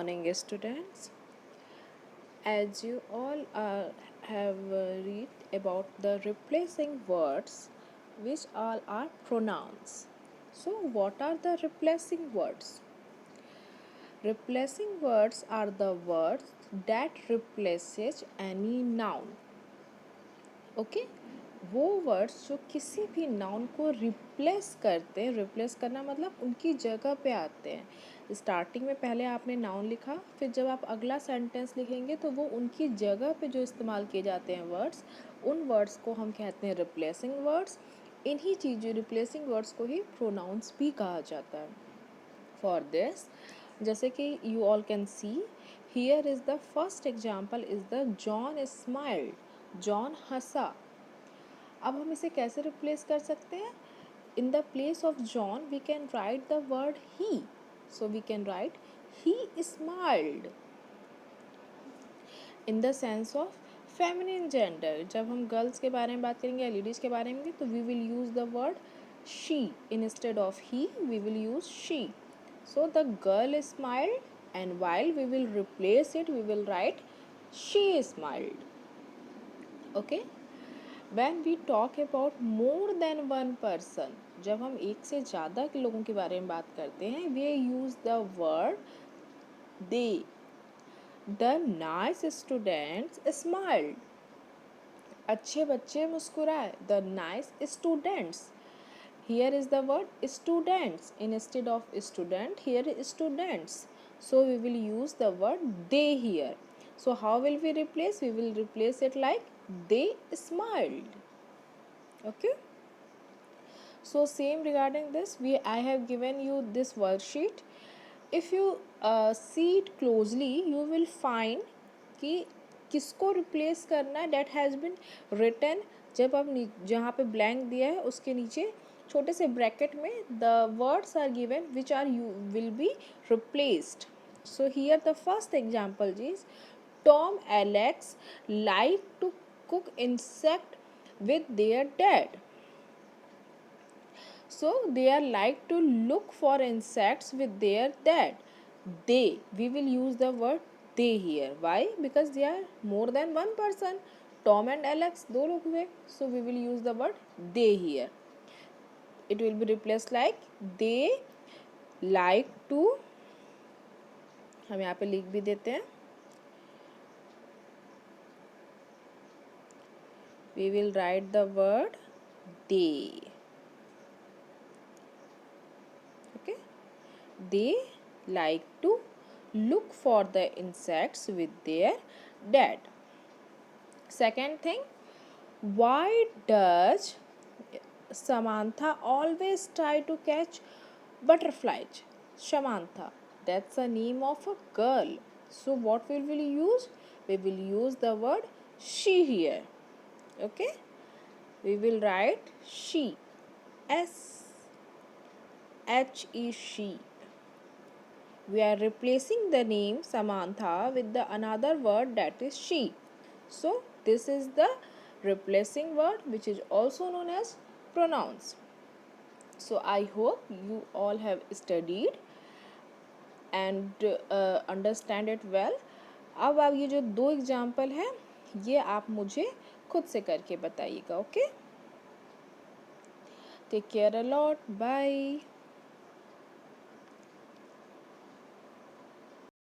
Morning, students. As you all have read about the replacing words, which all are pronouns. So, what are the replacing words? Replacing words are the words that replaces any noun. Okay वो words जो किसी भी noun को replace करते हैं, replace करना मतलब उनकी जगह पे आते हैं। स्टार्टिंग में पहले आपने नाउन लिखा, फिर जब आप अगला सेंटेंस लिखेंगे तो वो उनकी जगह पे जो इस्तेमाल किए जाते हैं वर्ड्स, उन वर्ड्स को हम कहते हैं रिप्लेसिंग वर्ड्स। इन्हीं चीज़ रिप्लेसिंग वर्ड्स को ही प्रोनाउंस भी कहा जाता है। फॉर दिस, जैसे कि you all can see here is the first example is the John smiled, John हंसा। अब हम इसे कैसे रिप्लेस कर सकते हैं? In the place of John we can write the word he, so we can write he smiled. In the sense of feminine gender, जब हम गर्ल्स के बारे में बात करेंगे या लेडीज के बारे में, तो we will use the word she instead of he, we will use she. So the girl smiled and while we will replace it, we will write she smiled. Okay, when we talk about more than one person, जब हम एक से ज़्यादा के लोगों के बारे में बात करते हैं, we use the word they. The nice students smiled, अच्छे बच्चे मुस्कुराए, the nice students. Here is the word students instead of student, here is students, so we will use the word they here. So how will we replace? We will replace it like they smiled. Okay, so same regarding this, I have given you this worksheet. If you see it closely, you will find कि किसको replace करना है, that has been written। जब आप जहाँ पे blank दिया है उसके नीचे छोटे से ब्रैकेट में the words are given which are you will be replaced. So here the first example is Tom Alex like to cook insect with their dad. So they are like to look for insects with their dad. They, we will use the word they here. Why? Because they are more than one person. Tom and Alex दो लोग हुए. So we will use the word they here. It will be replaced like they like to, हम यहाँ पे लिख भी देते हैं, we will write the word they. Okay, they like to look for the insects with their dad. Second thing, why does Samantha always try to catch butterflies? Samantha, that's the name of a girl. So what will we use? We will use the word she here. Okay, we will write she, S-H-E, she. We are replacing the name Samantha with the another word, that is she. So this is the replacing word which is also known as pronouns. So I hope you all have studied and understand it well. अब आप ये जो दो example हैं ये आप मुझे खुद से करके बताइएगा. Okay, take care a lot, bye.